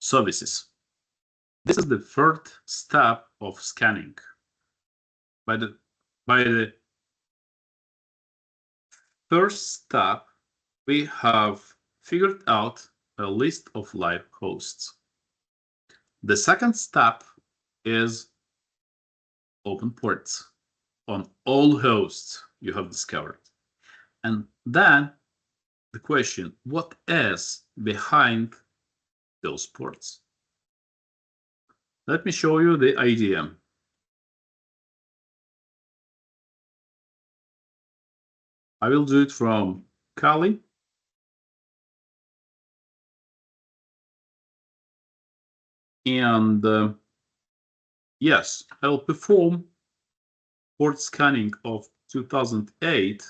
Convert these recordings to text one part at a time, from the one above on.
services. This is the third step of scanning. By the first step, we have figured out a list of live hosts. The second step is open ports on all hosts you have discovered. And then the question, what is behind those ports? Let me show you the idea. I will do it from Kali. And yes, I'll perform port scanning of 2008,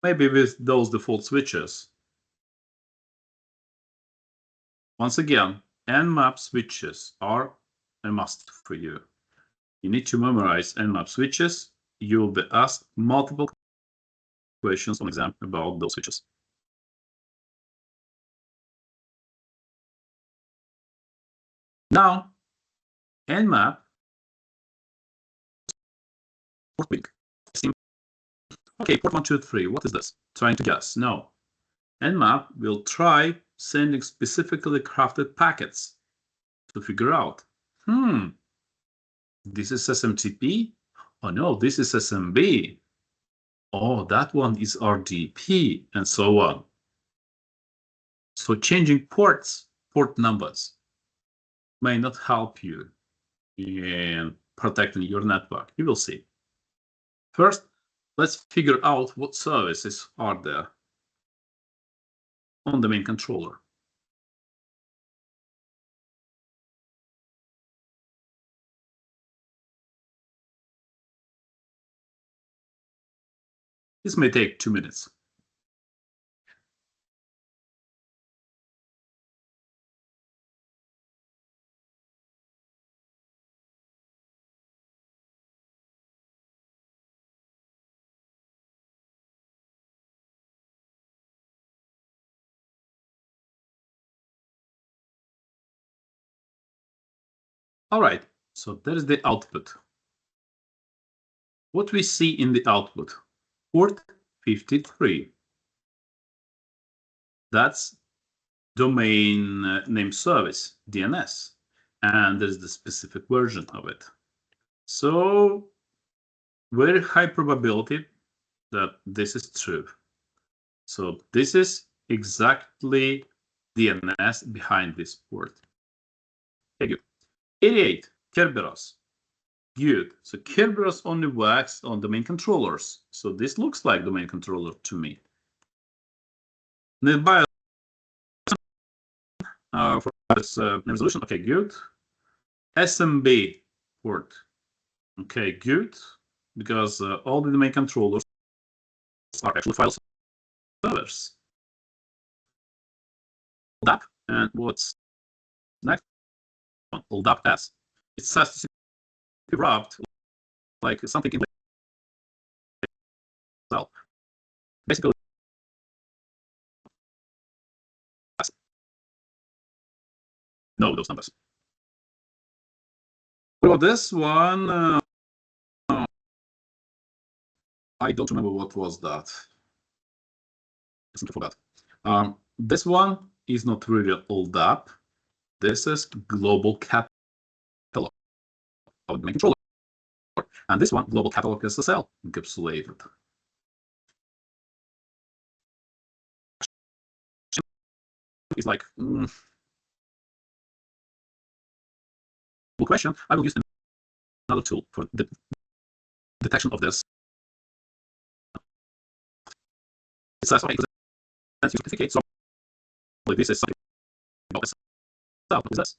maybe with those default switches. Once again, Nmap switches are a must for you. You need to memorize Nmap switches. You will be asked multiple questions on exam about those switches. Now, Nmap port link. Okay, port 123. What is this? Trying to guess. No. Nmap will try sending specifically crafted packets to figure out, this is SMTP? Oh no, this is SMB. Oh, that one is RDP, and so on. So changing ports, port numbers, may not help you in protecting your network. You will see. First, let's figure out what services are there on the main controller. This may take 2 minutes. All right, so that is the output. What we see in the output, port 53. That's domain name service, DNS, and there's the specific version of it. So very high probability that this is true. So this is exactly DNS behind this port. Thank you. 88, Kerberos. Good. So Kerberos only works on domain controllers. So this looks like domain controller to me. Nearby for this resolution. Okay, good. SMB port. Okay, good. Because all the domain controllers are actually file servers. LDAP, and what's next? LDAP S. It says to be wrapped like something in well, basically. No, those numbers. What about this one? I don't remember what was that. I simply forgot. This one is not really LDAP. This is global catalog of the main controller. And this one, global catalog SSL encapsulated. It's like question. I will use another tool for the detection of this. It says, okay, certificate. So this is something about this. What is this?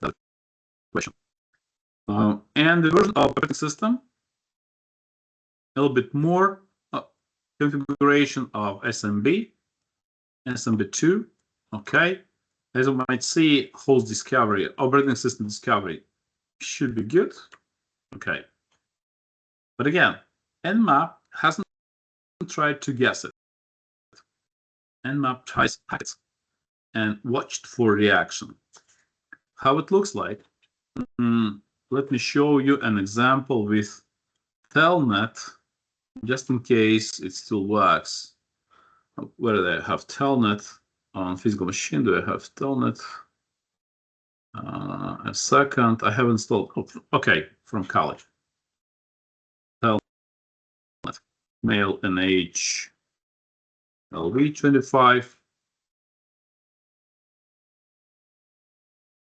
That question. And the version of operating system, a little bit more configuration of SMB, SMB2. Okay. As you might see, host discovery, operating system discovery should be good. Okay. But again, Nmap hasn't tried to guess it. Nmap tries packets. and watched for reaction. How it looks like? Let me show you an example with telnet, just in case it still works. Where do I have telnet? On physical machine, do I have telnet? A second, I have installed. Oh, okay, from college. Telnet, mail NH LV25.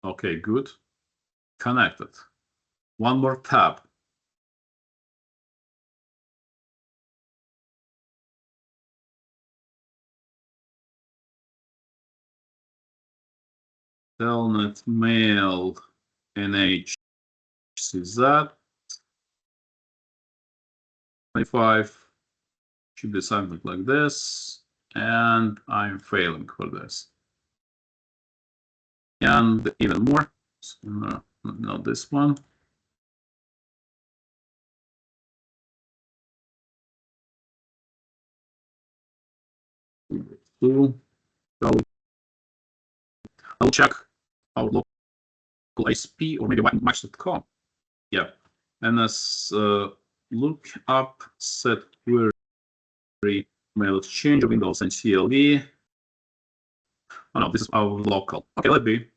Okay, good. Connected. One more tab. Telnet mail NH CZ 25 should be something like this, and I'm failing for this. And even more, so, no, not this one. I'll check our local ISP or maybe match.com. Yeah, and as look up set query mail exchange Windows and CLV. Oh no, this is our local. Okay, let be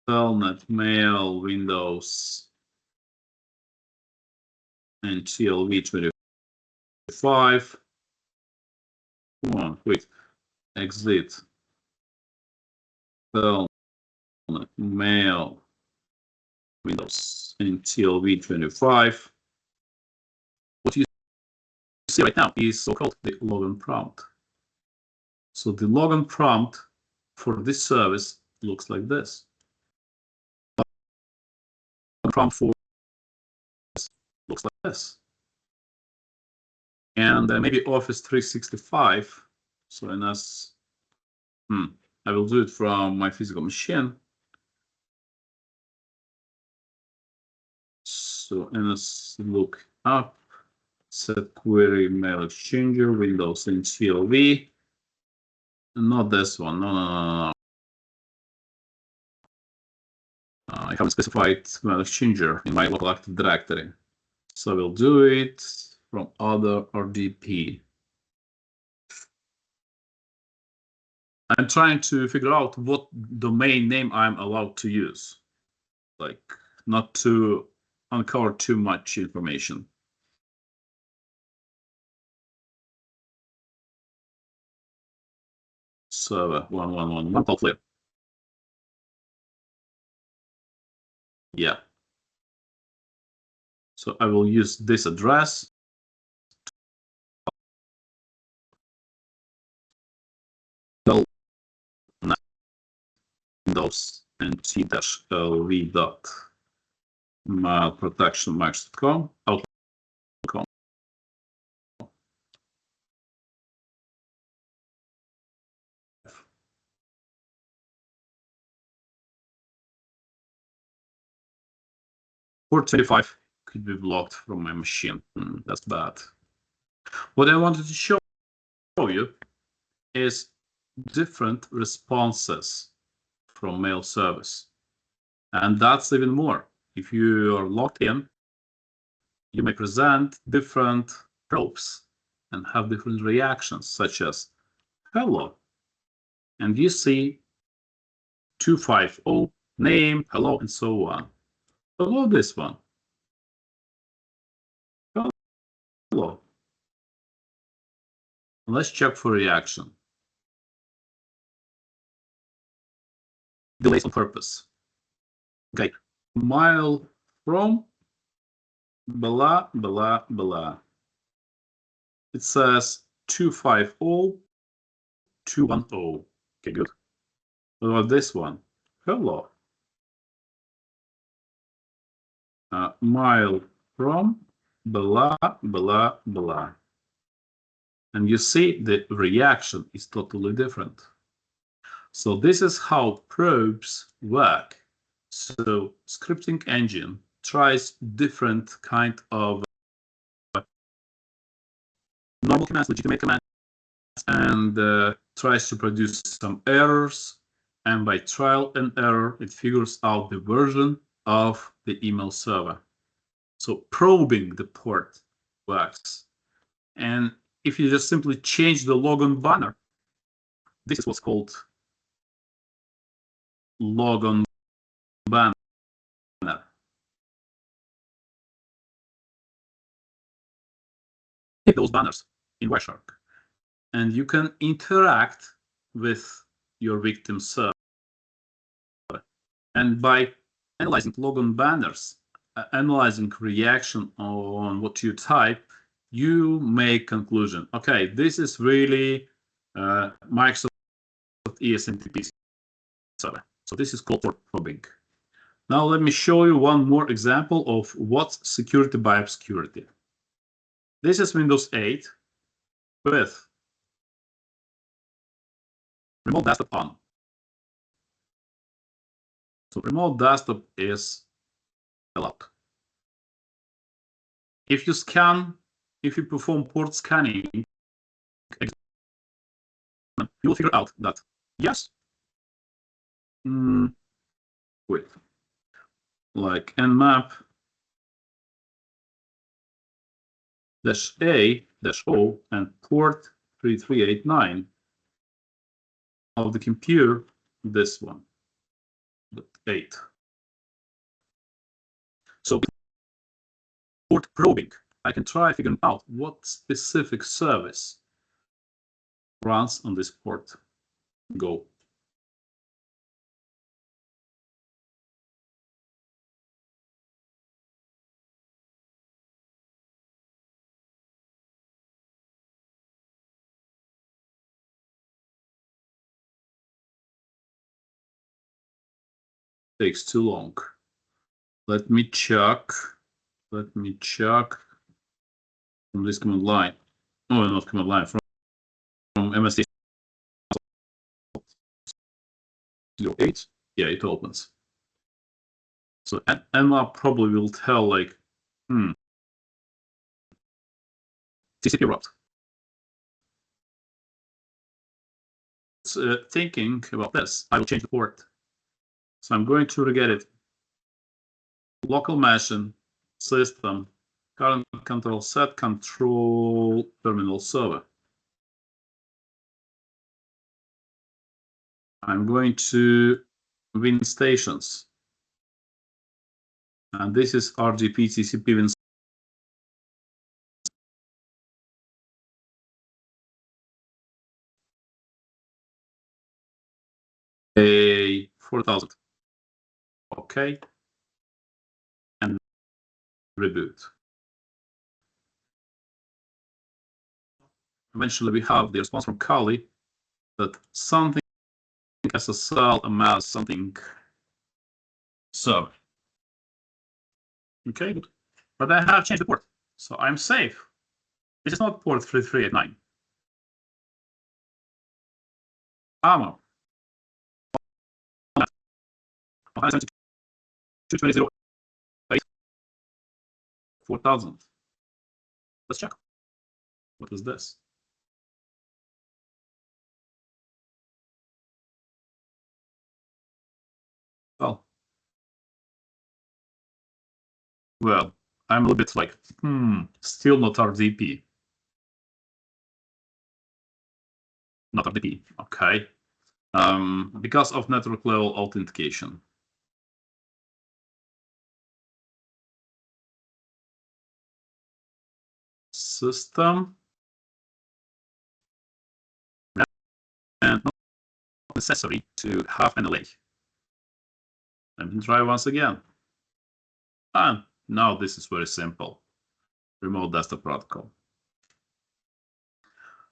telnet mail Windows and CLV 25. Come on, wait. Exit. Telnet mail Windows and CLV 25. What you see right now is so-called the login prompt. So the login prompt for this service looks like this. Login prompt for this looks like this. And maybe Office 365. So in us, I will do it from my physical machine. So in us, look up, set query mail exchanger Windows and CLV. Not this one. No. I haven't specified mail exchanger in my local Active Directory. So we'll do it from other RDP. I'm trying to figure out what domain name I'm allowed to use, like not to uncover too much information. Server 1111 all clear. Yeah. So I will use this address. Windows and t-lv dot mailprotectionmax.com outlook.com. Port 25 could be blocked from my machine. That's bad. What I wanted to show you is different responses from mail service. And that's even more. If you are logged in, you may present different probes and have different reactions, such as hello. And you see 250 name, hello, and so on. Hello, this one. Hello. Let's check for reaction. Delays on purpose. Okay, mail from blah, blah, blah. It says 250, 210. Okay, good. What about this one? Hello. Mail from blah, blah, blah. And you see the reaction is totally different. So this is how probes work. So scripting engine tries different kind of normal commands, legitimate commands, and tries to produce some errors, and by trial and error, it figures out the version of the email server. So probing the port works. And if you just simply change the logon banner, this is what's called logon banner. Take those banners in Wireshark, and you can interact with your victim server. And by analyzing logon banners, analyzing reaction on what you type, you make conclusion. Okay, this is really Microsoft ESMTP server. So this is called for probing. Now let me show you one more example of what's security by obscurity. This is Windows 8 with remote desktop on. So remote desktop is allowed. If you perform port scanning, you will figure out that yes, wait, like nmap -a-o and port 3389 of the computer, this one, 8. So port probing, I can try figuring out what specific service runs on this port. Go. Takes too long. Let me check from this command line. Oh, not command line, from MST 08. Yeah, it opens. So nmap probably will tell like, TCP route. Thinking about this, I will change the port. So I'm going to get it. Local machine, system, current control set, control terminal server. I'm going to win stations. And this is RGP TCP win. A 4000. Okay. And reboot. Eventually, we have the response from Kali that something SSL amass something server. Okay, good. But I have changed the port, so I'm safe. This is not port 3389. Armor. 4000. Let's check. What is this? Well, I'm a little bit like, still not RDP. Not RDP, okay. Because of network level authentication. System. And not necessary to have NLA. Let me try once again. And now this is very simple. Remote desktop protocol.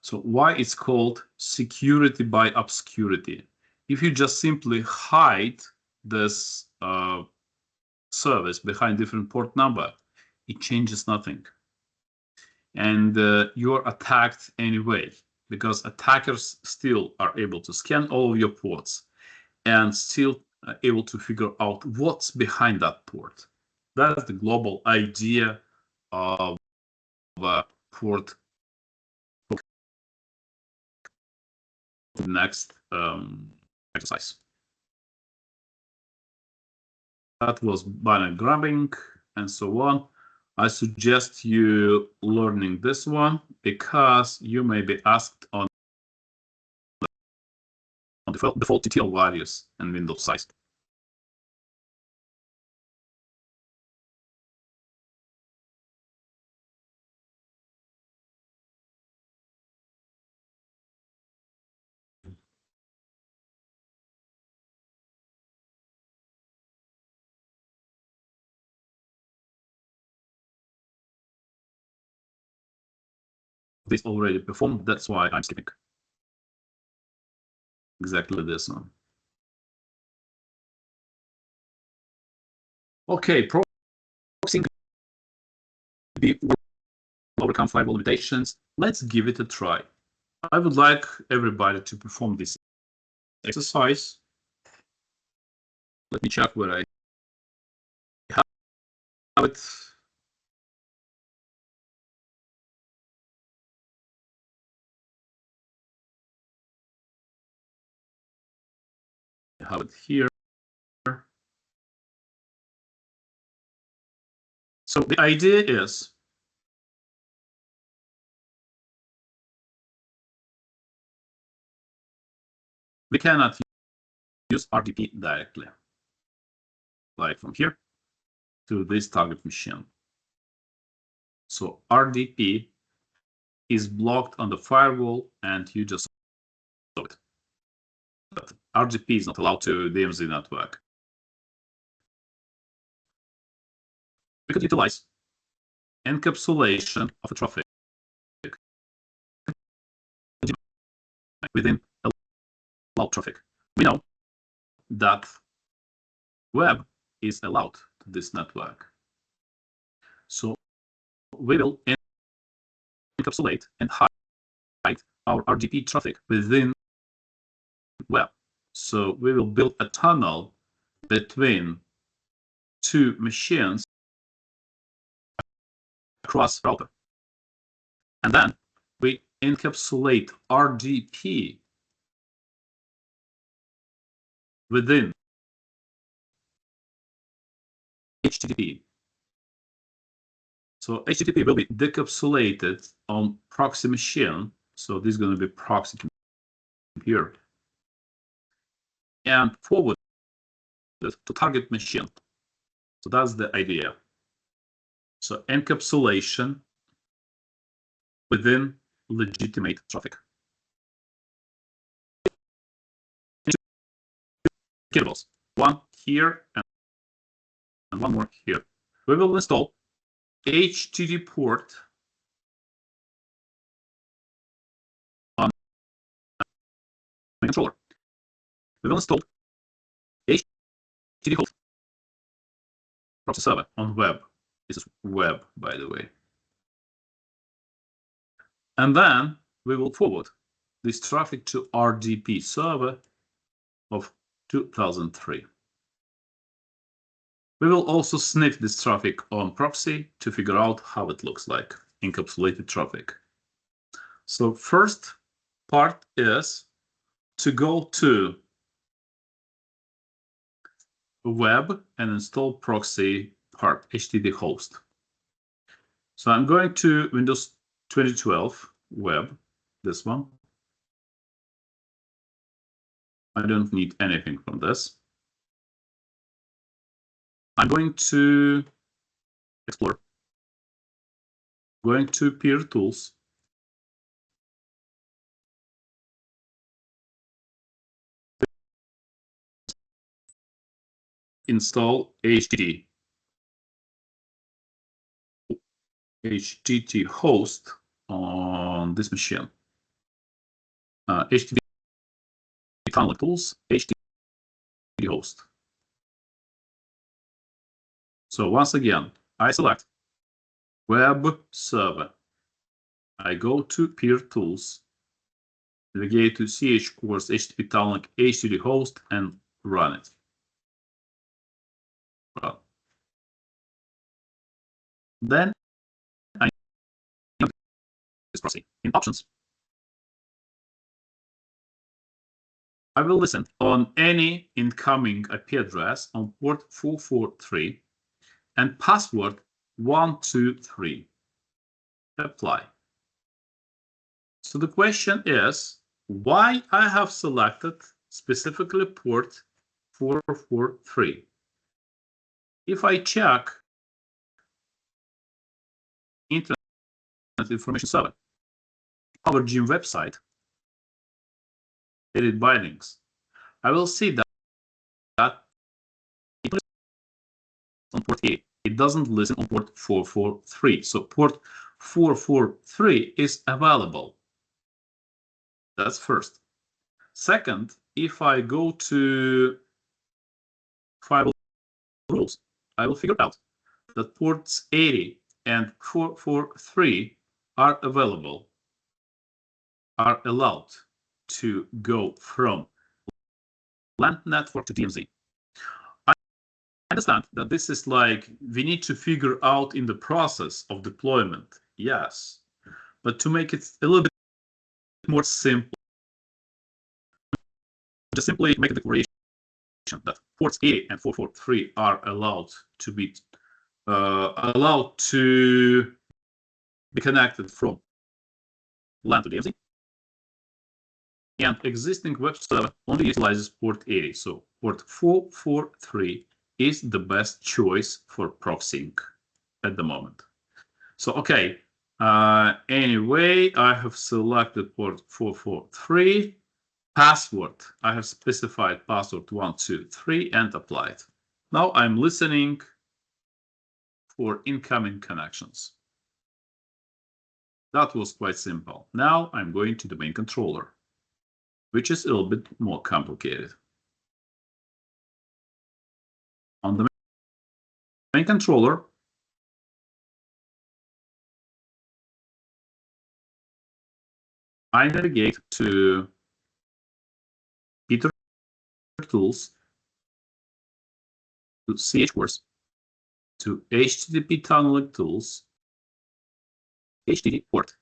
So why it's called security by obscurity? If you just simply hide this service behind different port number, it changes nothing. And you're attacked anyway, because attackers still are able to scan all of your ports and still able to figure out what's behind that port. That's the global idea of port the next exercise. That was banner grabbing and so on. I suggest you learning this one because you may be asked on default TTL values and window size. This already performed, that's why I'm skipping. Exactly this one. Okay, proxying will overcome firewall limitations. Let's give it a try. I would like everybody to perform this exercise. Let me check where I have it. I have it here. So the idea is we cannot use RDP directly, like from here to this target machine. So RDP is blocked on the firewall, and you just saw it. But RDP is not allowed to DMZ network. We could utilize encapsulation of the traffic within allowed traffic. We know that web is allowed to this network. So we will encapsulate and hide our RDP traffic within web. So we will build a tunnel between two machines across router. And then we encapsulate RDP within HTTP. So HTTP will be decapsulated on proxy machine. So this is going to be proxy here. And forwarded to target machine. So that's the idea. So encapsulation within legitimate traffic. Cables, one here and one more here. We will install HTTP port on the controller. We will install HTTP host proxy server on web. This is web, by the way. And then we will forward this traffic to RDP server of 2003. We will also sniff this traffic on proxy to figure out how it looks like, encapsulated traffic. So first part is to go to web and install proxy part, HTTP host. So I'm going to Windows 2012 web, this one. I don't need anything from this. I'm going to Explorer, going to Peer Tools, install HTTP host on this machine. HTTP tunnel tools, HTTP host. So once again, I select web server. I go to Peer Tools, navigate to CH course HTTP tunnel HTTP host and run it. Well, then I need this proxy in options. I will listen on any incoming IP address on port 443 and password 123. Apply. So the question is why I have selected specifically port 443. If I check Internet Information Server, our GEM website, edit by links, I will see that it listens on port 8. It doesn't listen on port 443. So port 443 is available. That's first. Second, if I go to firewall rules, I will figure out that ports 80 and 443 are available, are allowed to go from LAN network to DMZ. I understand that this is like we need to figure out in the process of deployment, yes, but to make it a little bit more simple, just simply make a declaration that ports 80 and 443 are allowed to be connected from LAN to DMZ, and existing web server only utilizes port 80. So port 443 is the best choice for proxying at the moment. So okay, anyway, I have selected port 443. Password, I have specified password 123 and applied. Now I'm listening for incoming connections. That was quite simple. Now I'm going to the main controller, which is a little bit more complicated. On the main controller, I navigate to Peter Tools, to CEHv13, to HTTP tunneling tools, HTTP port,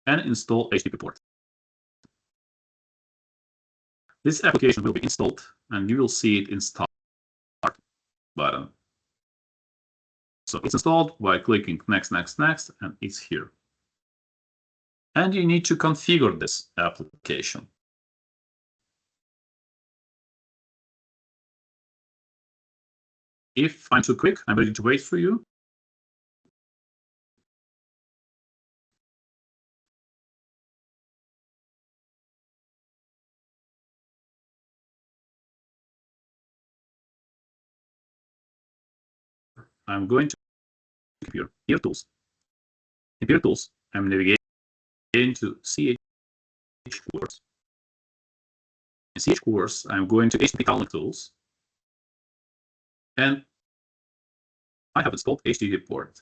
and install HTTP port. This application will be installed, and you will see it in Start button. So it's installed by clicking Next, Next, Next, and it's here. And you need to configure this application. If I'm too quick, I'm ready to wait for you. I'm going to Here Tools. In Here Tools, I'm navigating to CEHv13. In CEHv13, I'm going to HTTP tunneling tools, and I have installed HTTP port.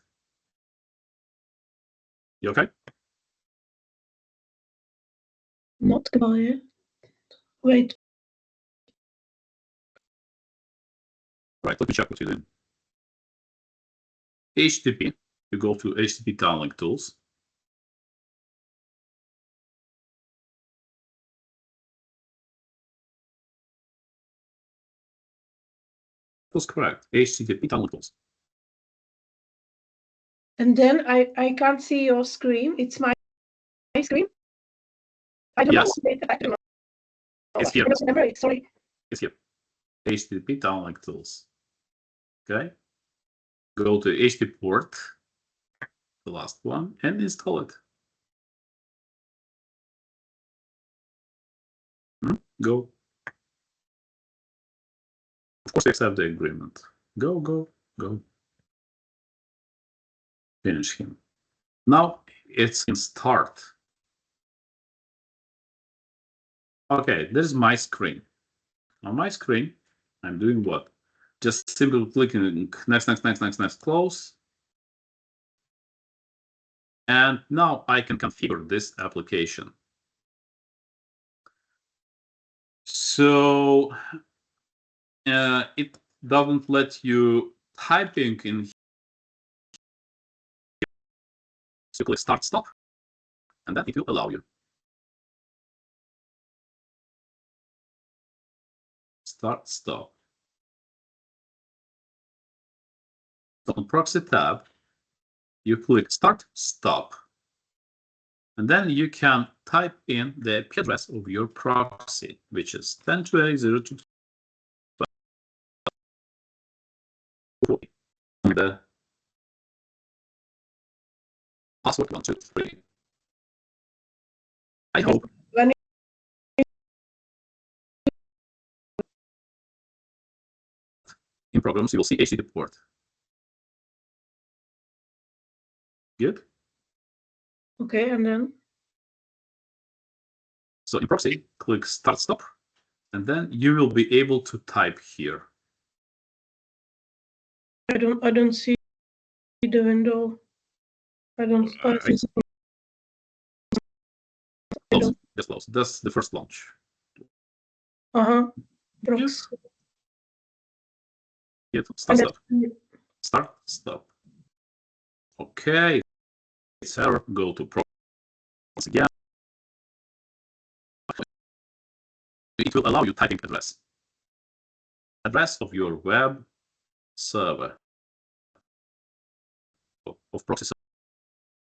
You okay? Not clear. Wait. Right, let me check what you're doing. HTTP, you go to HTTP tunneling tools. That's correct, HTTP tunneling tools. And then I can't see your screen. It's my screen. I don't Yes. know. I don't know. It's here. I don't remember it. Sorry. It's here. HTTP tunneling tools. Okay. Go to HTTP port, the last one, and install it. Go. Of course, accept the agreement. Go, go, go. Finish him. Now it's in start. Okay, this is my screen. On my screen, I'm doing what? Just simply clicking next, next, next, next, next, close. And now I can configure this application. So it doesn't let you typing in. So click Start, Stop, and then it will allow you. start, stop. So on proxy tab, you click start, stop. And then you can type in the IP address of your proxy, which is 10.20.2.12. The password 123. I hope in programs you will see HTTP port. Good. Okay, and then? So in proxy, click start, stop, and then you will be able to type here. I don't see the window. I don't. Just close. That's the first launch. Proxy. Start, stop. Start, stop. Okay. Server, go to proxy again. It will allow you typing address. Address of your web server. Of proxy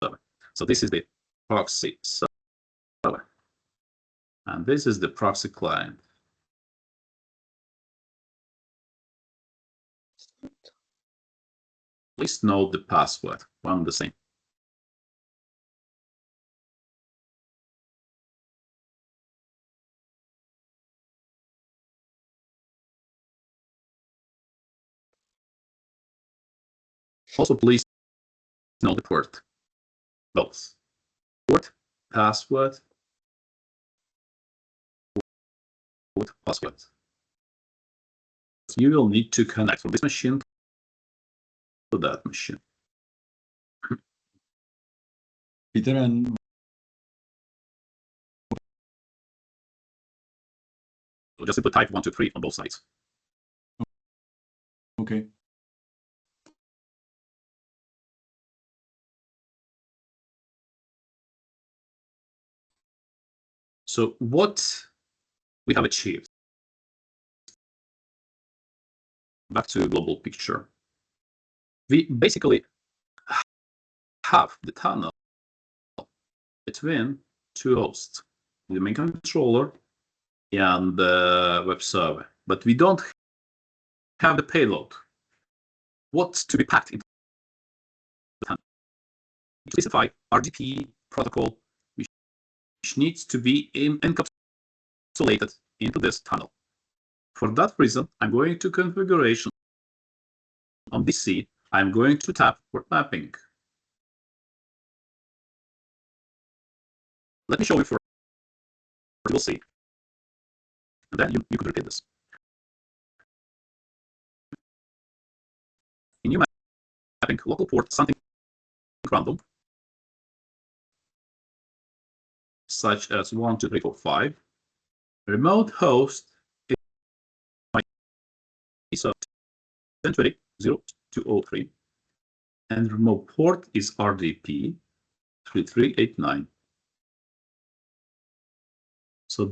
server. So this is the proxy server. And this is the proxy client. Please note the password, one and the same. Also, please note the port. Both. Port, password, port, password. You will need to connect from this machine to that machine. Peter, and So just simply type 1, 2, 3 on both sides. okay. So what we have achieved, back to global picture, we basically have the tunnel between two hosts, the main controller and the web server, but we don't have the payload. What's to be packed into the tunnel? We specify RDP protocol, which needs to be encapsulated into this tunnel. For that reason, I'm going to configuration. On DC, I'm going to tap port mapping. Let me show you for you will see. And then you could repeat this. In new mapping, local port, something random, such as 1, 2, 3, 4, 5. Remote host is 10.20.0.203. And remote port is RDP 3389. So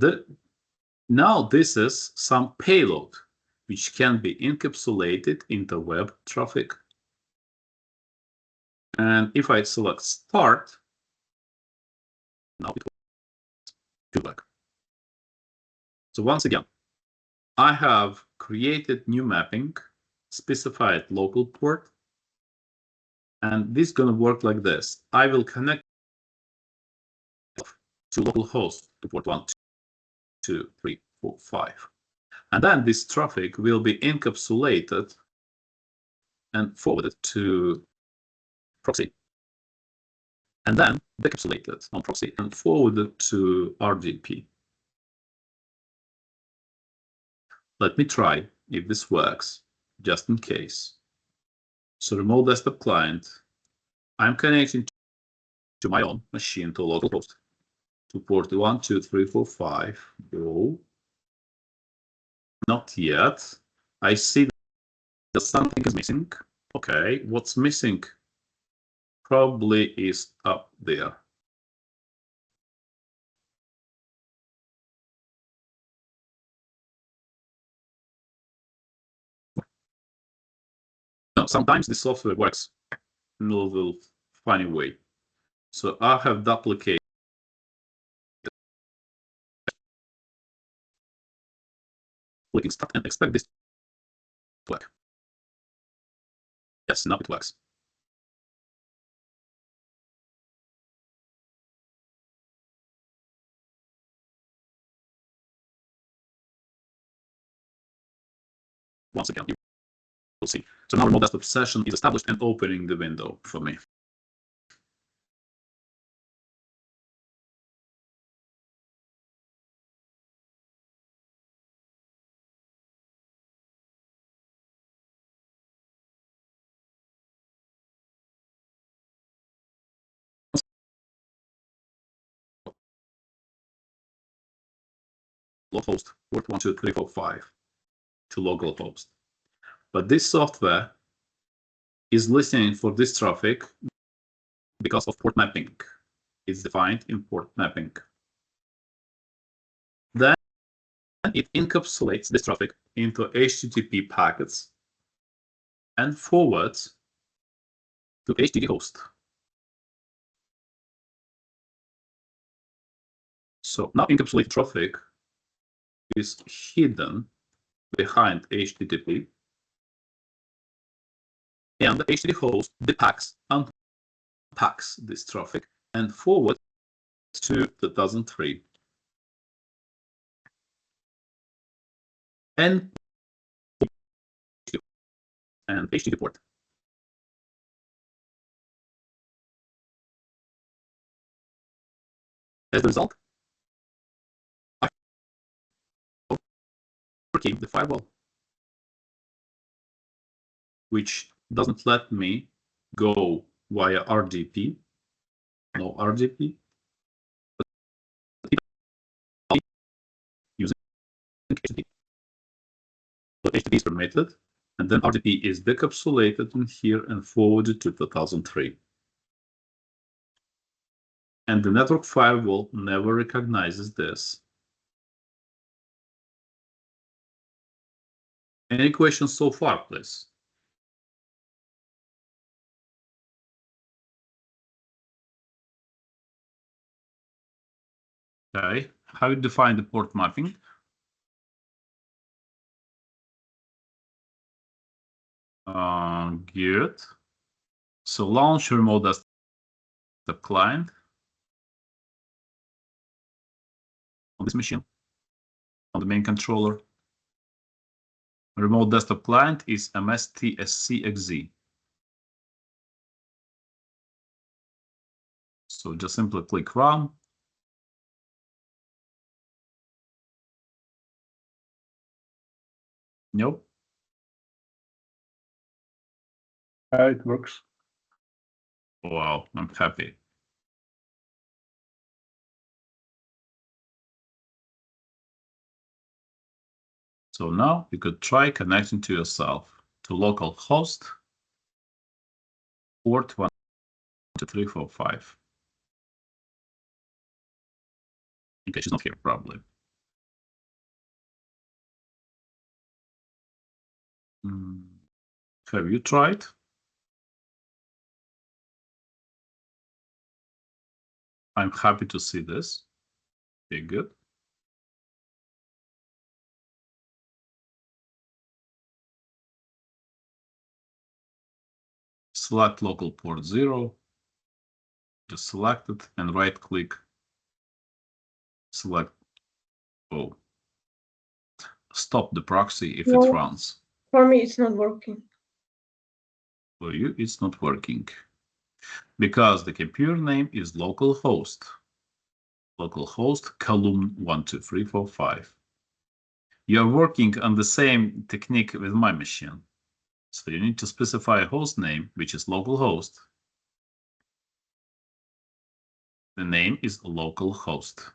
now this is some payload which can be encapsulated into web traffic. And if I select start, now it will go back. So once again, I have created new mapping, specified local port, and this is going to work like this. I will connect to localhost to port 1, 2, 3, 4, 5. And then this traffic will be encapsulated and forwarded to proxy. And then decapsulated on proxy and forwarded to RDP. Let me try if this works, just in case. So remote desktop client, I'm connecting to my own machine to localhost to port 1, 2, 3, 4, 5. Go. Not yet. I see that something is missing. Okay, what's missing probably is up there. Now, sometimes the software works in a little funny way. So I have duplicated clicking start and expect this to work. Yes, now it works. Once again, you will see. So now remote desktop session is established and opening the window for me. Localhost port 12345 to localhost. But this software is listening for this traffic because of port mapping. It's defined in port mapping. Then it encapsulates this traffic into HTTP packets and forwards to HTTP host. So now encapsulated traffic is hidden behind HTTP, and the HTTP host detects and unpacks this traffic and forwards to 2003. And HTTP port. As a result, I overcame the firewall, which doesn't let me go via RDP, no RDP, but using HTTP. So HTTP is permitted, and then RDP is decapsulated in here and forwarded to 2003. And the network firewall never recognizes this. Any questions so far, please? Okay, how you define the port mapping? Good. So launch remote desktop client on this machine, on the main controller. Remote desktop client is MasterClass. So just simply click run. Nope. It works. Wow, I'm happy. So now you could try connecting to yourself to localhost port 12345. Okay, she's not here probably. Have you tried? I'm happy to see this. Okay, good. Select local port 0. Just select it and right click. Select O. Stop the proxy if it runs. For me, it's not working. For you, it's not working. Because the computer name is localhost. Localhost column 12345. You're working on the same technique with my machine. So you need to specify a host name, which is localhost. The name is localhost.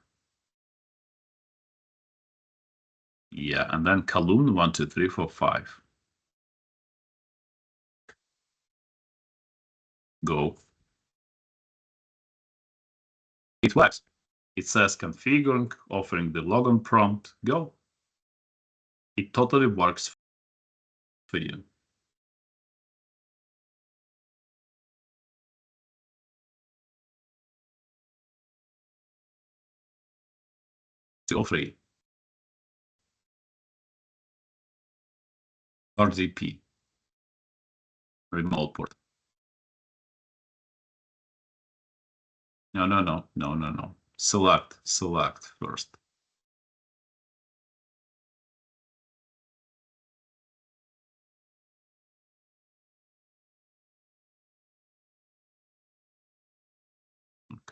Yeah, and then column 12345. Go. It works. It says configuring, offering the login prompt. Go. It totally works for you. CEHv13. RDP. Remote port. No. Select first.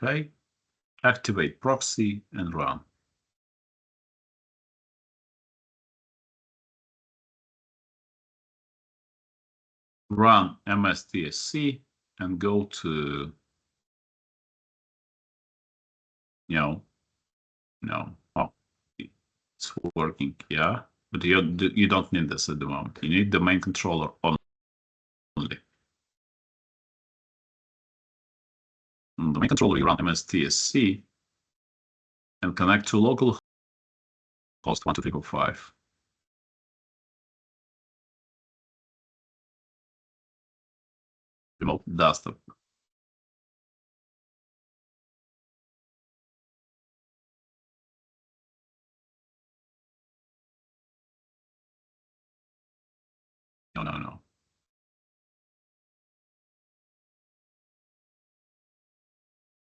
Okay. Activate proxy and run. Run MSTSC and go to no. Oh, it's working, yeah. But you don't need this at the moment. You need the main controller only. On the main controller, you run MSTSC and connect to local host 12345. Remote desktop. No.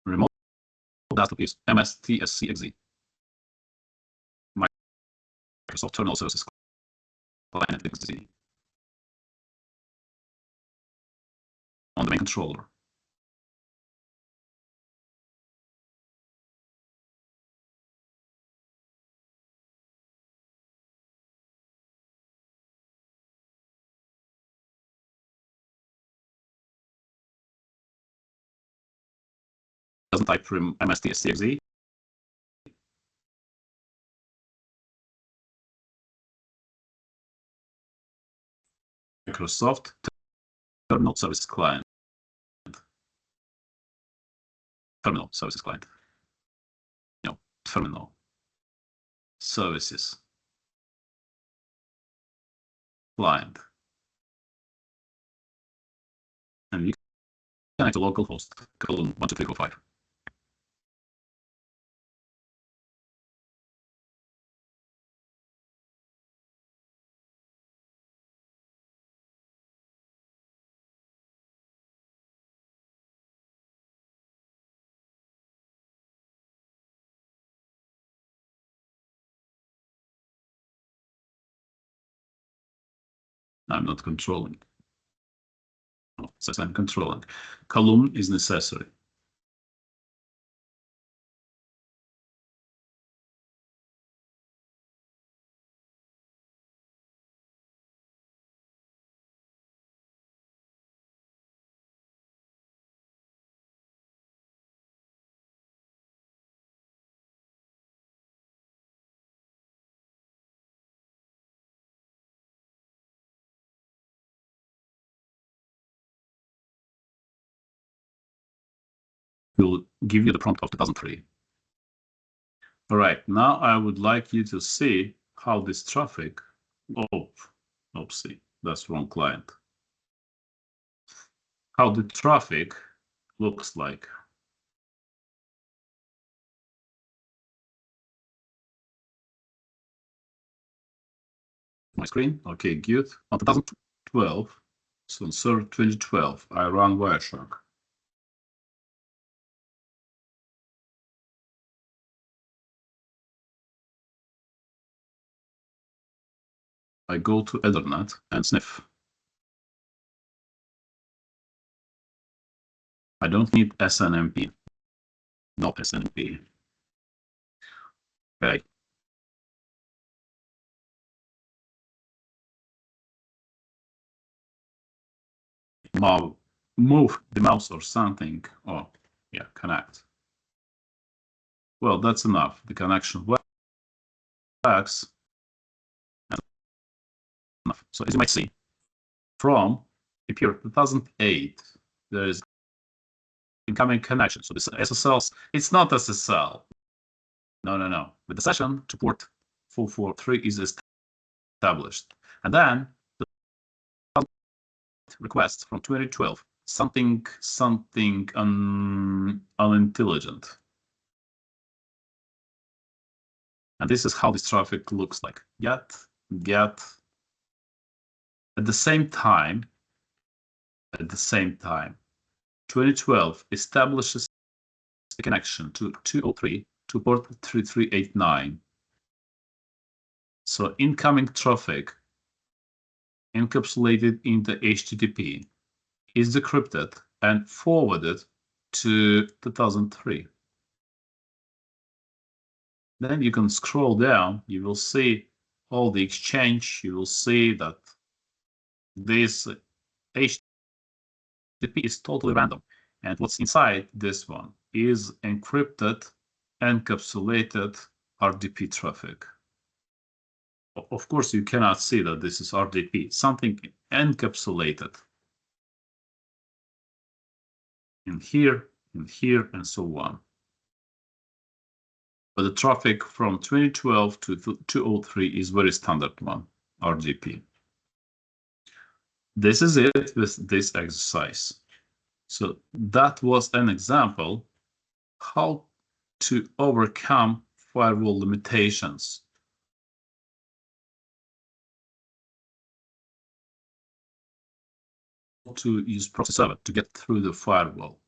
Remote desktop is MSTSCXZ. Microsoft Terminal Services Client XZ. On the main controller. Doesn't type from MSTSCXZ. Microsoft Terminal Services Client. Terminal Services Client. No, Terminal Services Client. And you connect to localhost colon 12345. I'm not controlling. Oh, says I'm controlling. Column is necessary. Will give you the prompt of 2003. All right, now I would like you to see how this traffic, oopsie, that's wrong client. How the traffic looks like. My screen, okay, good. On 2012, so on server 2012, I run Wireshark. I go to Ethernet and sniff. I don't need SNMP. No SNMP. Okay. Move the mouse or something. Oh, yeah, connect. Well, that's enough. The connection works. Enough. So as you might see, from here 2008, there is incoming connection. So this SSLs, it's not SSL. No. With the session to port 443 is established. And then the request from 2012, something unintelligent. And this is how this traffic looks like. Get. At the same time, 2012 establishes the connection to 203 to port 3389. So incoming traffic encapsulated in the HTTP is decrypted and forwarded to 2003. Then you can scroll down, you will see all the exchange, you will see that this HTTP is totally random. And what's inside this one is encrypted, encapsulated RDP traffic. Of course, you cannot see that this is RDP, something encapsulated in here, and so on. But the traffic from 2012 to 203 is very standard one, RDP. This is it with this exercise. So that was an example how to overcome firewall limitations. To use proxy server to get through the firewall.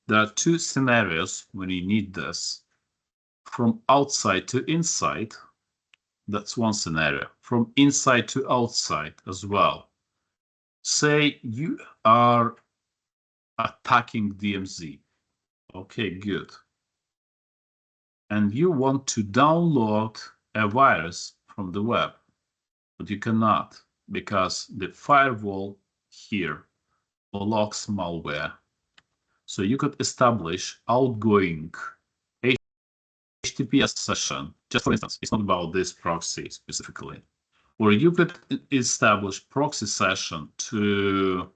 There are two scenarios when you need this. From outside to inside, that's one scenario. From inside to outside as well. Say you are attacking DMZ. Okay, good. And you want to download a virus from the web, but you cannot because the firewall here blocks malware. So you could establish outgoing HTTPS session, just for instance, it's not about this proxy specifically. Or you could establish proxy session to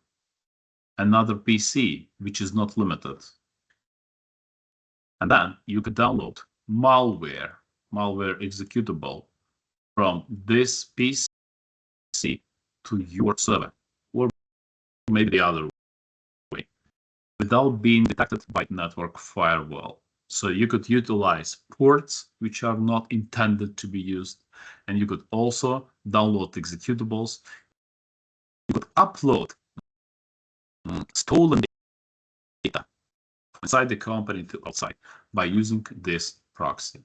another PC, which is not limited. And then you could download malware executable from this PC to your server, or maybe the other way, without being detected by network firewall. So you could utilize ports which are not intended to be used, and you could also download executables. You could upload stolen data inside the company to outside by using this proxy.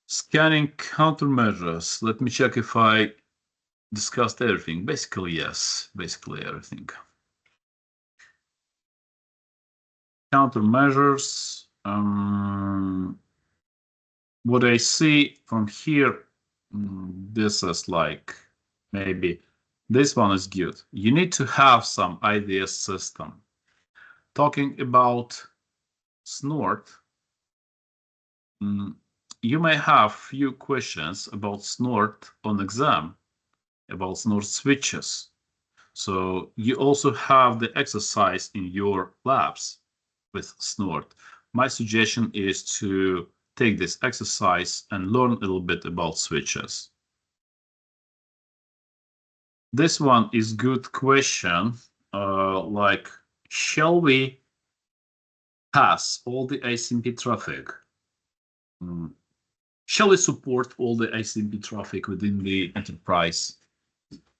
Scanning countermeasures. Let me check if I discussed everything. Basically, yes, basically everything. Countermeasures. What I see from here, this is like maybe this one is good. You need to have some IDS system. Talking about snort, you may have few questions about snort on exam, about snort switches. So you also have the exercise in your labs with snort. My suggestion is to take this exercise and learn a little bit about switches. This one is good question. Like, shall we pass all the ICMP traffic? Shall we support all the ICMP traffic within the enterprise?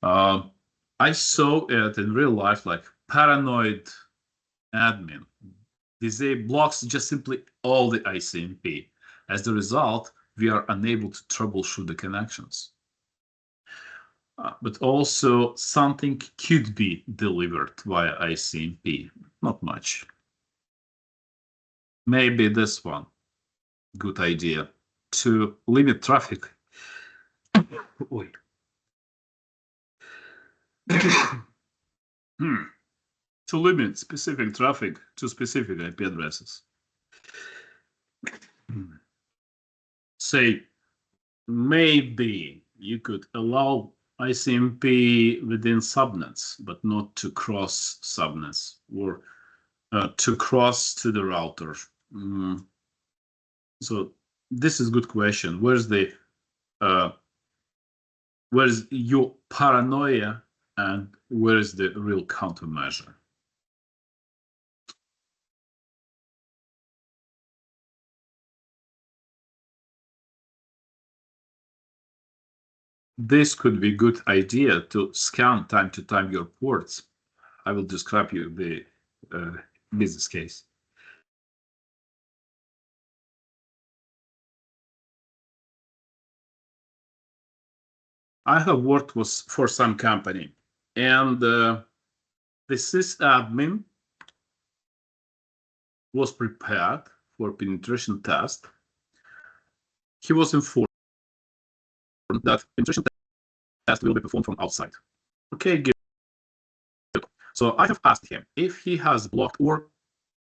I saw it in real life, like paranoid admin. Disable blocks just simply all the ICMP. As a result, we are unable to troubleshoot the connections. But also something could be delivered via ICMP, not much. Maybe this one, good idea, to limit traffic. To limit specific traffic to specific IP addresses. Say, maybe you could allow ICMP within subnets, but not to cross subnets or to cross to the router. So this is a good question. Where's your paranoia and where is the real countermeasure? this could be a good idea to scan time to time your ports. I will describe you the business case. I have worked for some company, and the sysadmin was prepared for penetration test. He was informed that penetration test will be performed from outside. Okay, good. So I have asked him if he has blocked or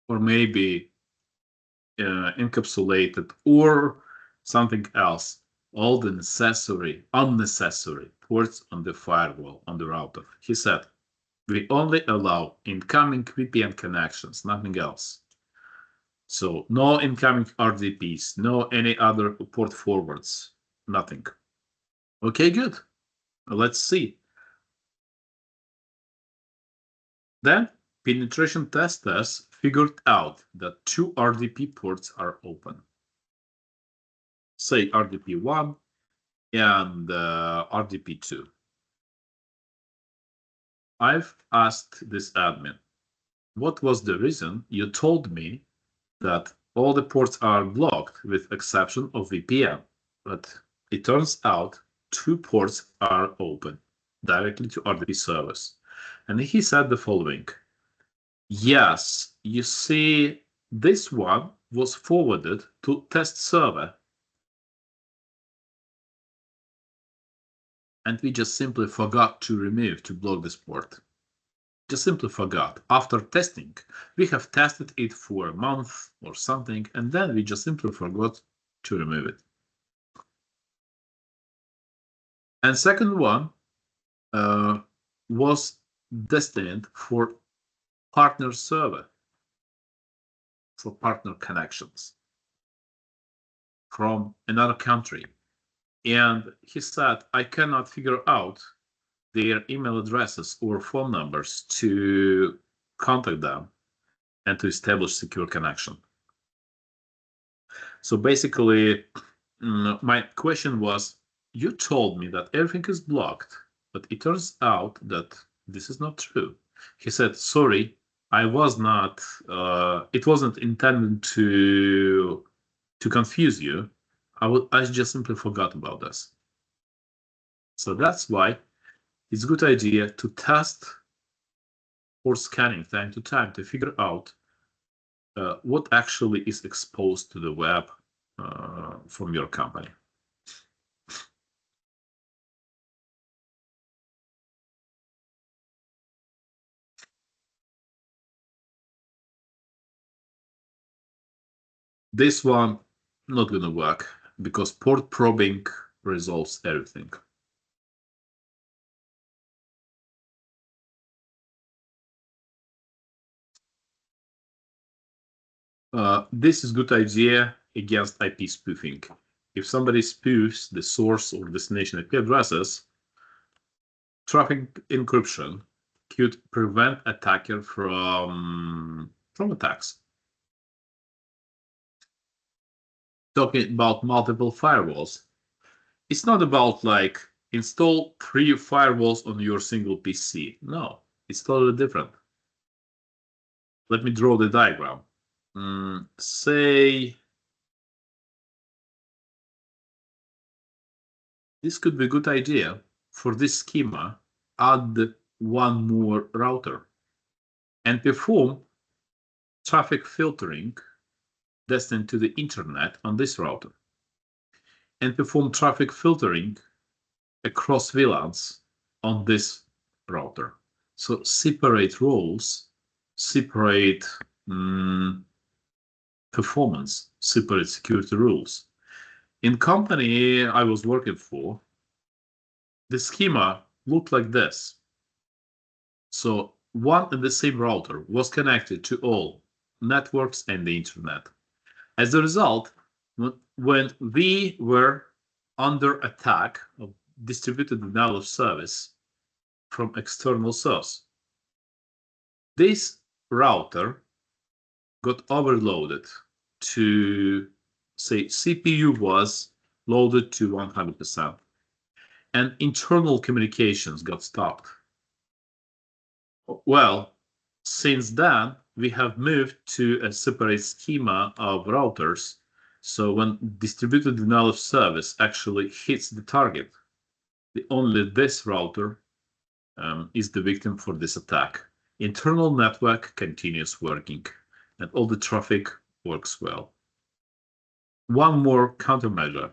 maybe encapsulated or something else all the unnecessary ports on the firewall on the router. He said, we only allow incoming VPN connections, nothing else. So no incoming RDPs, no any other port forwards, nothing. Okay, good. Let's see. Then penetration testers figured out that 2 RDP ports are open. Say RDP1 and RDP2. I've asked this admin, what was the reason you told me that all the ports are blocked with exception of VPN? But it turns out 2 ports are open directly to RDP service. And he said the following. Yes, you see, this one was forwarded to test server. And we just simply forgot to block this port. Just simply forgot. After testing, we have tested it for a month or something, and then we just simply forgot to remove it. And second one was destined for partner server, for partner connections from another country. And he said, I cannot figure out their email addresses or phone numbers to contact them and to establish secure connection. So basically, my question was, you told me that everything is blocked, but it turns out that this is not true. He said, sorry, I was not, it wasn't intended to confuse you. I just simply forgot about this. So that's why it's a good idea to test or scanning time to time to figure out what actually is exposed to the web from your company. This one not going to work because port probing resolves everything. This is a good idea against IP spoofing. If somebody spoofs the source or destination IP addresses, traffic encryption could prevent attacker from attacks. Talking about multiple firewalls, it's not about like install 3 firewalls on your single PC. No, it's totally different. Let me draw the diagram. Say this could be a good idea. For this schema, add one more router and perform traffic filtering destined to the internet on this router, and perform traffic filtering across VLANs on this router. So separate roles, separate performance, separate security rules. In company I was working for, the schema looked like this. So one and the same router was connected to all networks and the internet. As a result, when we were under attack of distributed denial of service from external source, this router got overloaded to, say, CPU was loaded to 100%. and internal communications got stopped. Well, since then, we have moved to a separate schema of routers. So when distributed denial of service actually hits the target, only this router is the victim for this attack. Internal network continues working, and all the traffic works well. One more countermeasure.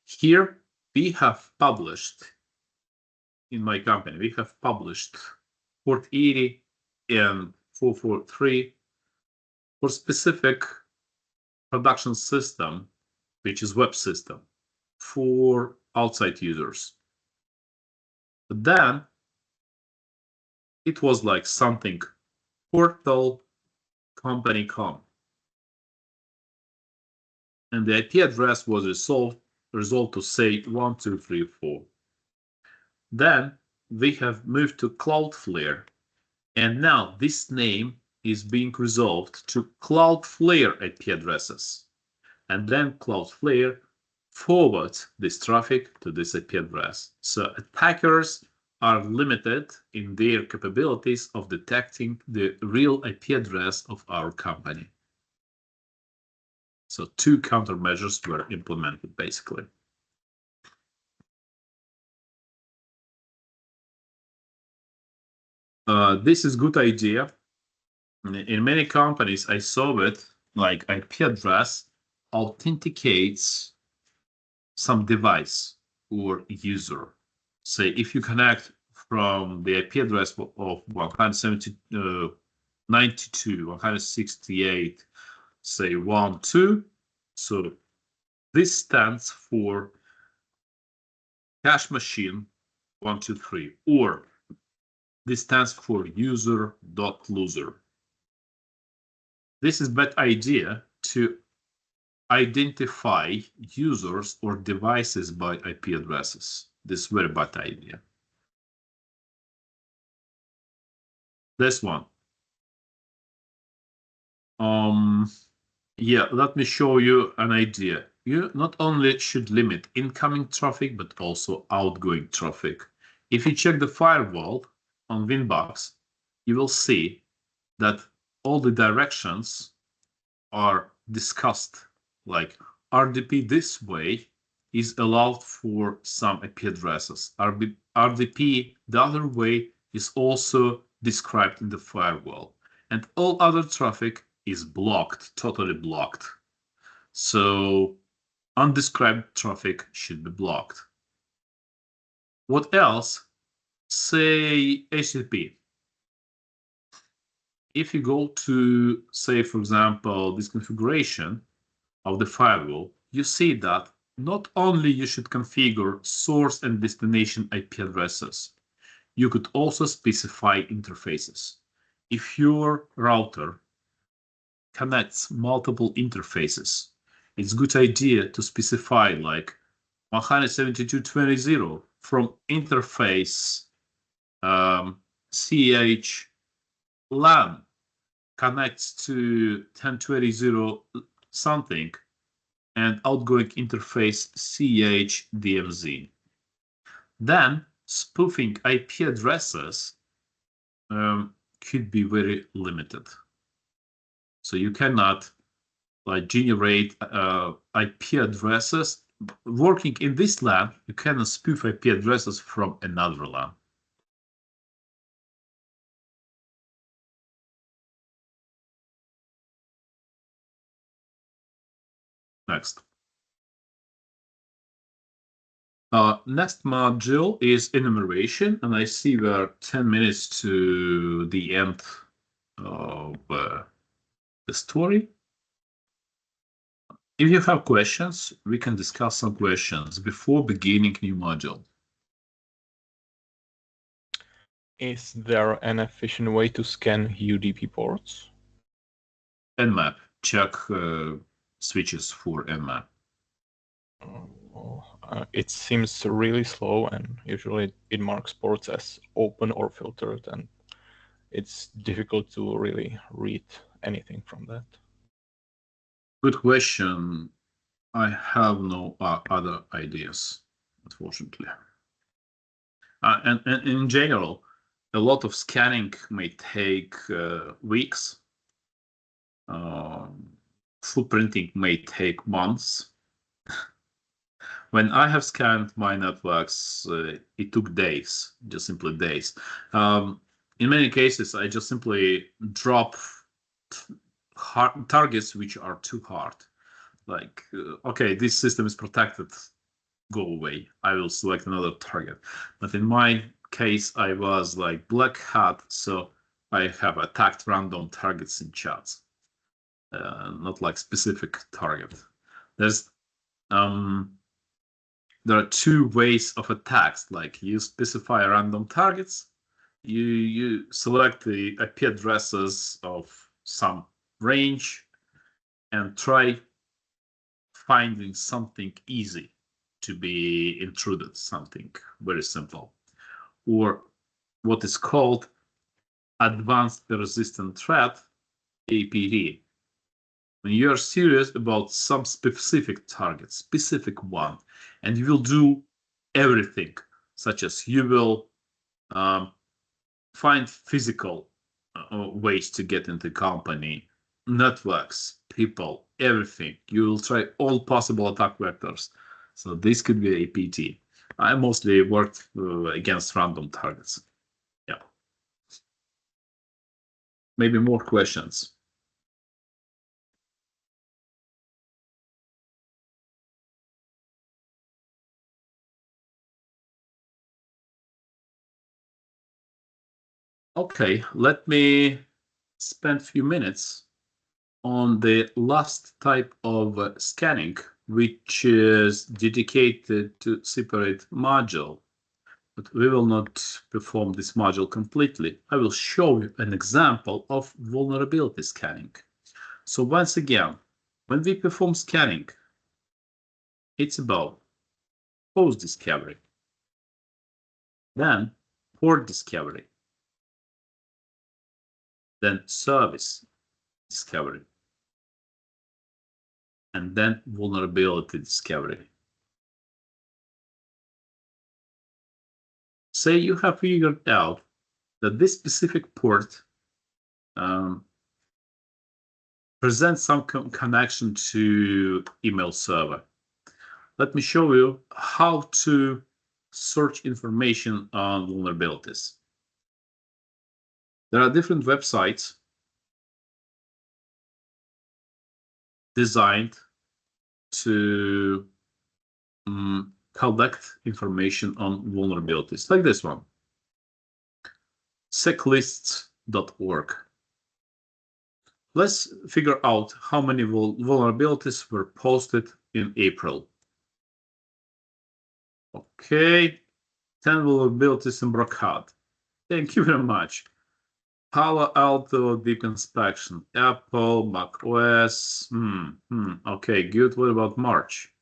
Here we have published, in my company, we have published port 80 and 443 for specific production system, which is web system, for outside users. But then it was like something portal company com. And the IP address was resolved to say 1234. Then we have moved to Cloudflare, and now this name is being resolved to Cloudflare IP addresses. And then Cloudflare forwards this traffic to this IP address. So attackers are limited in their capabilities of detecting the real IP address of our company. So 2 countermeasures were implemented, basically. This is a good idea. In many companies, I saw it, like IP address authenticates some device or user. Say, if you connect from the IP address of 192, 168, say 12, so this stands for cache machine 123, or this stands for user.loser. This is a bad idea to identify users or devices by IP addresses. This is a very bad idea. This one. Yeah, let me show you an idea. You not only should limit incoming traffic, but also outgoing traffic. If you check the firewall on Winbox, you will see that all the directions are discussed. Like RDP this way is allowed for some IP addresses. RDP the other way is also described in the firewall. And all other traffic is blocked, totally blocked. So undescribed traffic should be blocked. What else? Say HTTP. If you go to, say, for example, this configuration of the firewall, you see that not only you should configure source and destination IP addresses, you could also specify interfaces. If your router connects multiple interfaces, it's a good idea to specify like 172.20 from interface CEHv13 connects to 10.20 something, and outgoing interface CEHdmz. Then spoofing IP addresses could be very limited. So you cannot generate IP addresses. Working in this LAN, you cannot spoof IP addresses from another LAN. Next. Next module is enumeration, and I see we're 10 minutes to the end of the story. If you have questions, we can discuss some questions before beginning new module. Is there an efficient way to scan UDP ports? Nmap. Check switches for Nmap. It seems really slow, and usually it marks ports as open or filtered, and it's difficult to really read anything from that. Good question. I have no other ideas. unfortunately. And in general, a lot of scanning may take weeks. Footprinting may take months. When I have scanned my networks, it took days, just simply days. In many cases, I just simply drop targets which are too hard. Like, okay, this system is protected, go away. I will select another target. But in my case, I was like black hat, so I have attacked random targets in chats, not like specific target. There are two ways of attacks. Like, you specify random targets, you select the IP addresses of some range and try finding something easy to be intruded, something very simple, or what is called advanced persistent threat, APT. When you are serious about some specific target, specific one, and you will do everything, such as you will find physical ways to get into the company, networks, people, everything. You will try all possible attack vectors. So this could be APT. I mostly worked against random targets. Yeah. Maybe more questions. Okay, let me spend a few minutes on the last type of scanning, which is dedicated to separate module. But we will not perform this module completely. I will show you an example of vulnerability scanning. So once again, when we perform scanning, it's about host discovery, then port discovery, then service discovery, and then vulnerability discovery. Say you have figured out that this specific port presents some connection to email server. Let me show you how to search information on vulnerabilities. There are different websites designed to collect information on vulnerabilities, like this one, seclists.org. Let's figure out how many vulnerabilities were posted in April. Okay, 10 vulnerabilities in Brocade. Thank you very much. Palo Alto deep inspection, Apple, Mac OS. Okay, good. What about March?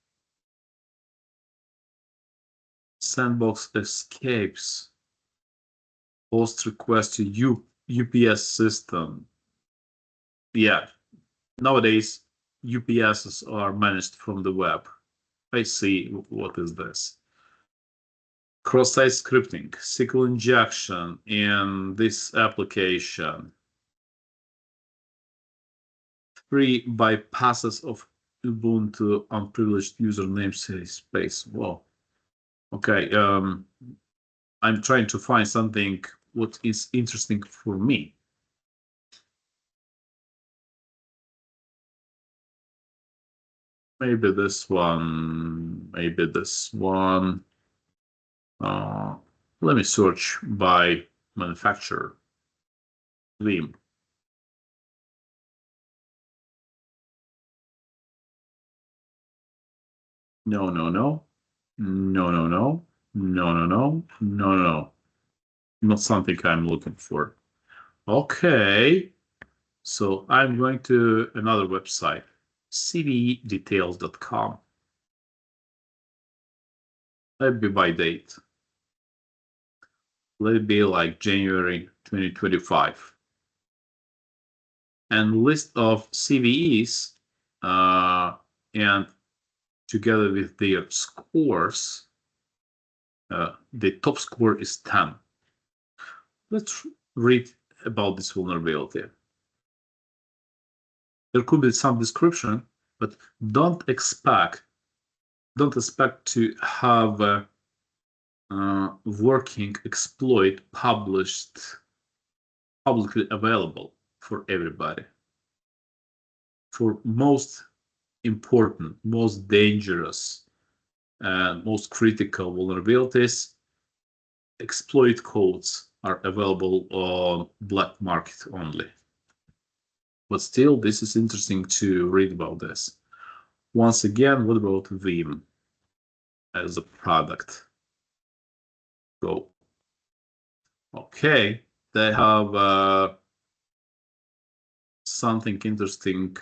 Sandbox escapes. Post request to UPS system. Yeah, nowadays UPSs are managed from the web. I see. What is this? Cross-site scripting, SQL injection in this application. Free bypasses of Ubuntu unprivileged username space. Whoa. Okay. I'm trying to find something what is interesting for me. Maybe this one. Maybe this one. Let me search by manufacturer. Vim. No. Not something I'm looking for. Okay. So I'm going to another website, CEHv13.com. Let it be by date. Let it be like January 2025. And list of CVEs and together with their scores, The top score is 10. Let's read about this vulnerability. There could be some description, but don't expect to have a working exploit publicly available for everybody. For most important, most dangerous, and most critical vulnerabilities, exploit codes are available on black market only. But still, this is interesting to read about this. Once again, what about Vim as a product? Go. Okay, they have something interesting.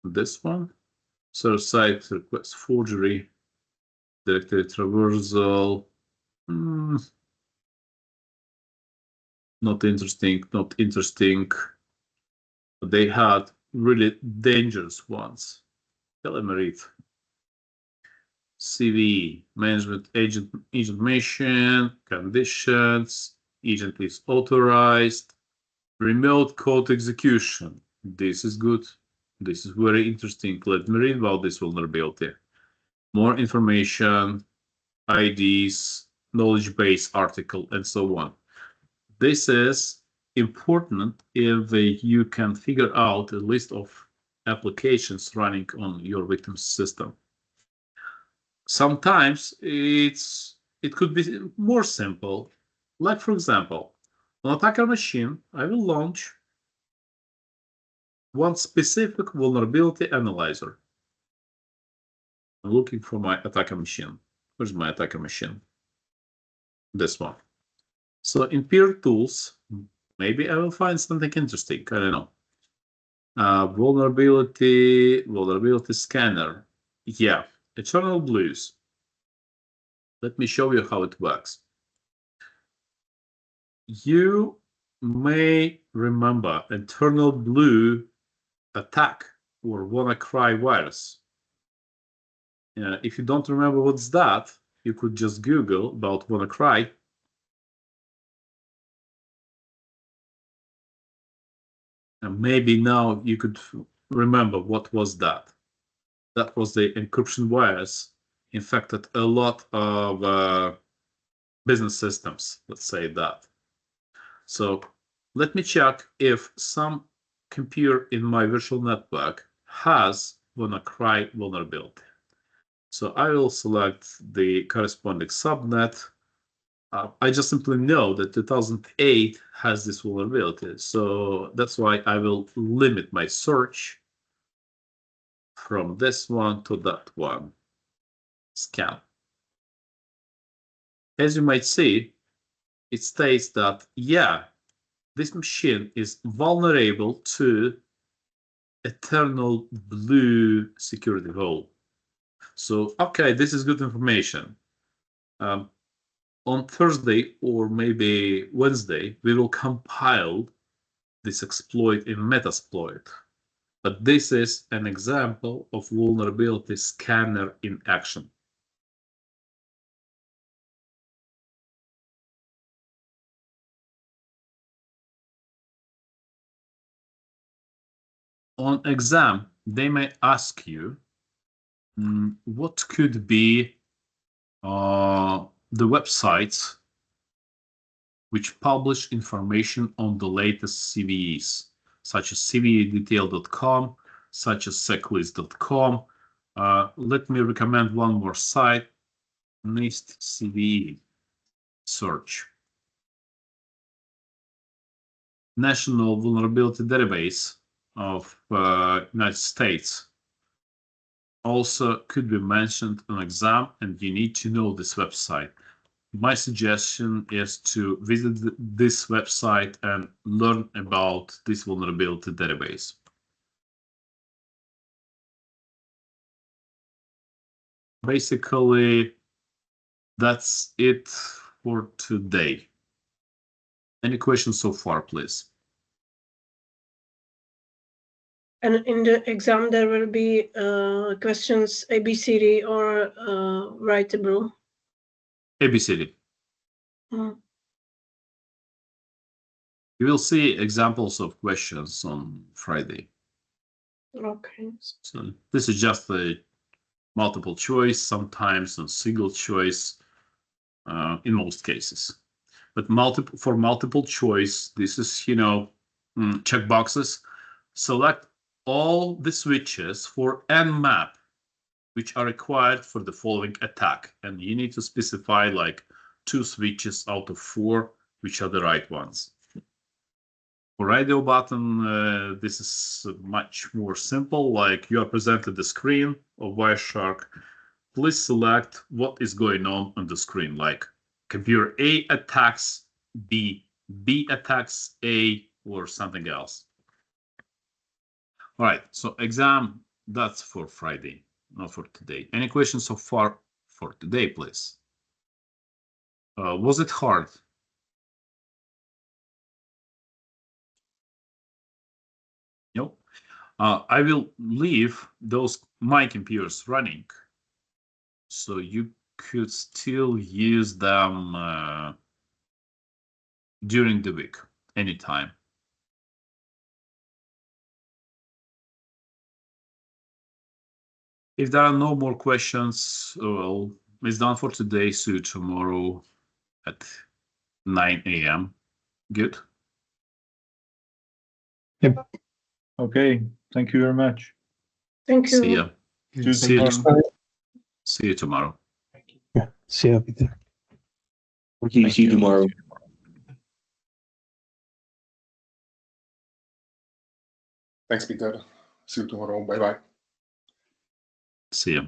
This one, server-side request forgery, directory traversal. Not interesting, not interesting. They had really dangerous ones. Let me read. CVE, management agent machine, conditions, agent is authorized, remote code execution. This is good. This is very interesting. Let me read about this vulnerability. More information, IDs, knowledge base article, and so on. This is important if you can figure out a list of applications running on your victim's system. Sometimes it could be more simple. Like, for example, on attacker machine, I will launch one specific vulnerability analyzer. I'm looking for my attacker machine. Where's my attacker machine? This one. So in peer tools, maybe I will find something interesting. I don't know. Vulnerability scanner. Yeah, Eternal Blues. Let me show you how it works. You may remember Eternal Blue attack or WannaCry virus. If you don't remember what's that, you could just Google about WannaCry. And maybe now you could remember what was that. That was the encryption virus infected a lot of business systems, let's say that. So let me check if some computer in my virtual network has WannaCry vulnerability. So I will select the corresponding subnet. I just simply know that 2008 has this vulnerability. So that's why I will limit my search from this one to that one. Scan. As you might see, it states that, yeah, this machine is vulnerable to Eternal Blue security hole. So, okay, this is good information. On Thursday or maybe Wednesday, we will compile this exploit in Metasploit. But this is an example of vulnerability scanner in action. On exam, they may ask you what could be the websites which publish information on the latest CVEs, such as CVEdetail.com, such as seclist.com. Let me recommend one more site, NIST CVE search. National Vulnerability Database of United States also could be mentioned on exam, and you need to know this website. My suggestion is to visit this website and learn about this vulnerability database. Basically, that's it for today. Any questions so far, please? And in the exam, there will be questions ABCD or writable. ABCD. Mm. You will see examples of questions on Friday. Okay. So this is just a multiple choice, sometimes a single choice, in most cases. But for multiple choice, this is, check boxes. Select all the switches for Nmap, which are required for the following attack. And you need to specify like 2 switches out of 4, which are the right ones. For radio button, this is much more simple. Like you are presented the screen of Wireshark. Please select what is going on the screen. Like computer A attacks B, B attacks A, or something else. All right, so exam, that's for Friday, not for today. Any questions so far for today, please? Was it hard? No. I will leave those my computers running, so you could still use them during the week, anytime. If there are no more questions, well, it's done for today. See you tomorrow at 9 a.m. Good. Yep. Okay. Thank you very much. Thank you. See ya. See you See you. tomorrow. See you tomorrow. Yeah. See you, Peter. Okay, see you tomorrow. Thanks, Peter. See you tomorrow. Bye-bye. See ya.